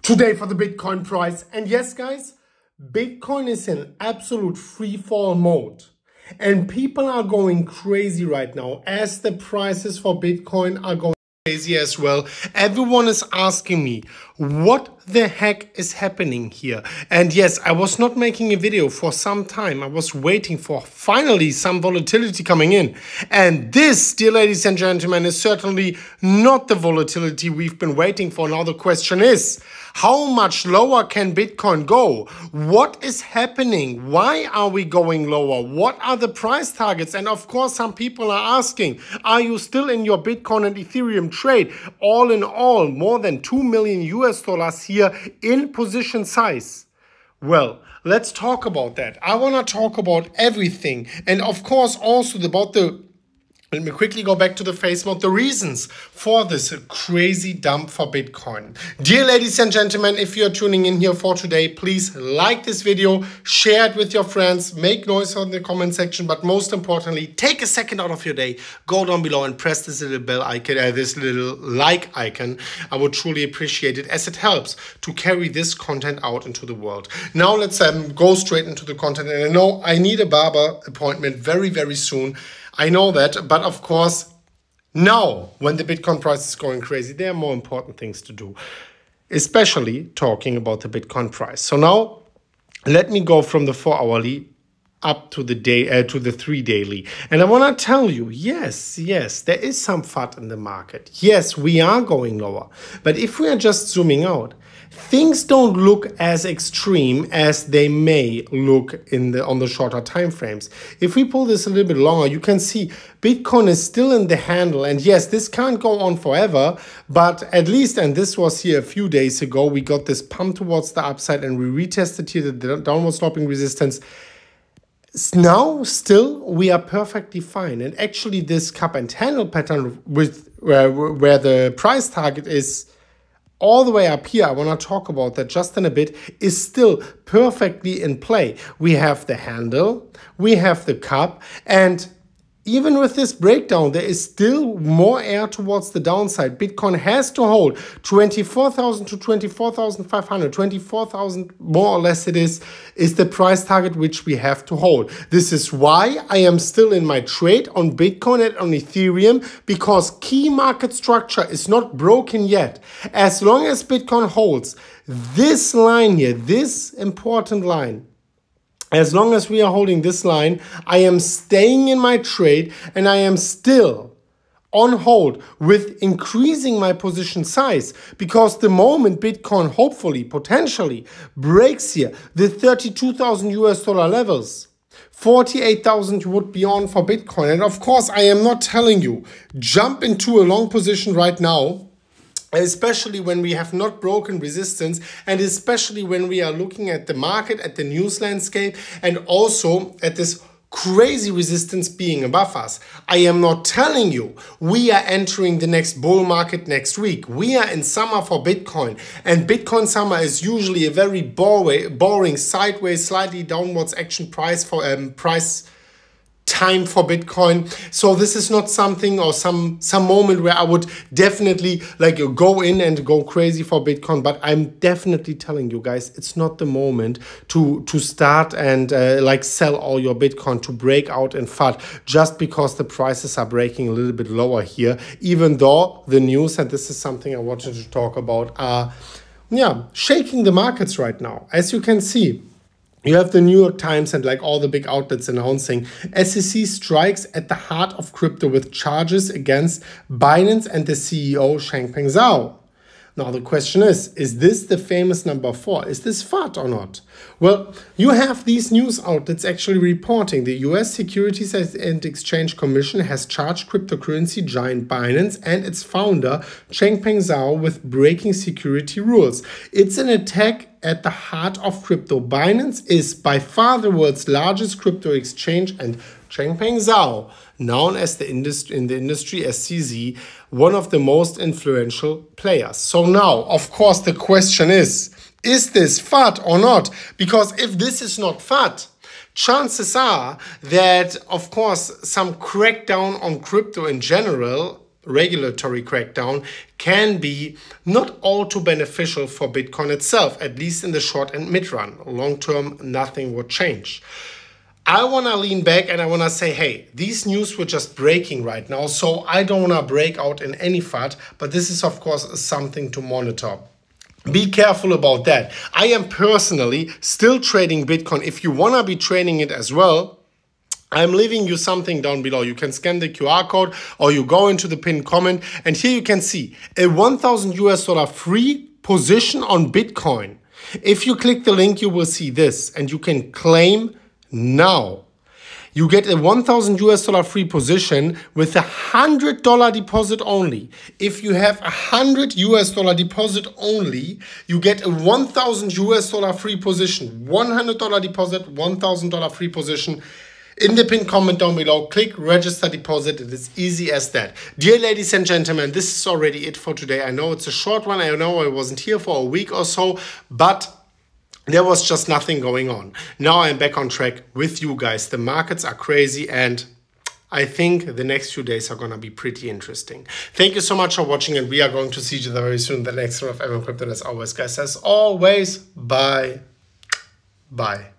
today for the Bitcoin price. And yes, guys, Bitcoin is in absolute free fall mode. And people are going crazy right now as the prices for Bitcoin are going crazy as well. Everyone is asking me, what the heck is happening here? And yes, I was not making a video for some time. I was waiting for finally some volatility coming in. And this, dear ladies and gentlemen, is certainly not the volatility we've been waiting for. Now the question is, how much lower can Bitcoin go? What is happening? Why are we going lower? What are the price targets? And of course, some people are asking, are you still in your Bitcoin and Ethereum trade? All in all, more than 2 million US dollars here in position size. Well, let's talk about that. I want to talk about everything. And of course, also about let me quickly go back to the face mode. The reasons for this crazy dump for Bitcoin. Dear ladies and gentlemen, if you're tuning in here for today, please like this video, share it with your friends, make noise on the comment section, but most importantly, take a second out of your day, go down below and press this little bell icon, this little like icon. I would truly appreciate it as it helps to carry this content out into the world. Now let's go straight into the content. And I know I need a barber appointment very, very soon. I know that, but of course, now when the Bitcoin price is going crazy, there are more important things to do, especially talking about the Bitcoin price. So now let me go from the 4-hourly up to the day to the 3 daily. And I want to tell you, yes, there is some FUD in the market. Yes, we are going lower. But if we are just zooming out, things don't look as extreme as they may look on the shorter time frames. If we pull this a little bit longer, you can see Bitcoin is still in the handle. And yes, this can't go on forever, but at least, and this was here a few days ago, we got this pump towards the upside and we retested here the downward sloping resistance. Now, still, we are perfectly fine. And actually, this cup and handle pattern with where the price target is all the way up here, I want to talk about that just in a bit, is still perfectly in play. We have the handle, we have the cup, and even with this breakdown, there is still more air towards the downside. Bitcoin has to hold 24,000 to 24,500. 24,000 more or less it is the price target which we have to hold. This is why I am still in my trade on Bitcoin and on Ethereum, because key market structure is not broken yet. As long as Bitcoin holds this line here, this important line, as long as we are holding this line, I am staying in my trade and I am still on hold with increasing my position size, because the moment Bitcoin hopefully, potentially breaks here the 32,000 US dollar levels, 48,000 would be on for Bitcoin. And of course, I am not telling you, jump into a long position right now, especially when we have not broken resistance, and especially when we are looking at the market, at the news landscape, and also at this crazy resistance being above us. I am not telling you we are entering the next bull market next week. We are in summer for Bitcoin, and Bitcoin summer is usually a very boring sideways, slightly downwards action price time for Bitcoin. So this is not something or some moment where I would definitely like go in and go crazy for Bitcoin. But I'm definitely telling you guys, it's not the moment to start and like sell all your Bitcoin, to break out in FUD just because the prices are breaking a little bit lower here, even though the news, and this is something I wanted to talk about, are shaking the markets right now. As you can see, you have the New York Times and like all the big outlets announcing SEC strikes at the heart of crypto with charges against Binance and the CEO Changpeng Zhao. Now the question is this the famous number 4? Is this FUD or not? Well, you have these news outlets actually reporting the US Securities and Exchange Commission has charged cryptocurrency giant Binance and its founder Changpeng Zhao with breaking security rules. It's an attack at the heart of crypto. Binance is by far the world's largest crypto exchange, and Changpeng Zhao, known as in the industry as CZ, one of the most influential players. So now, of course, the question is this FUD or not? Because if this is not FUD, chances are that, of course, some crackdown on crypto in general regulatory crackdown can be not all too beneficial for Bitcoin itself, at least in the short and mid run. Long term, nothing would change. I want to lean back and I want to say, hey, these news were just breaking right now, so I don't want to break out in any FUD, but this is of course something to monitor. Be careful about that. I am personally still trading Bitcoin. If you want to be trading it as well, I'm leaving you something down below. You can scan the QR code or you go into the pinned comment, and here you can see a $1,000 free position on Bitcoin. If you click the link, you will see this and you can claim now. You get a $1,000 free position with a $100 deposit only. If you have a $100 deposit only, you get a $1,000 free position. $100 deposit, $1,000 free position. In the pinned comment down below, click register deposit. It is easy as that. Dear ladies and gentlemen, this is already it for today. I know it's a short one. I know I wasn't here for a week or so, but there was just nothing going on. Now I'm back on track with you guys. The markets are crazy and I think the next few days are going to be pretty interesting. Thank you so much for watching, and we are going to see each other very soon in the next one of Mmcrypto. As always, guys, as always, bye. Bye.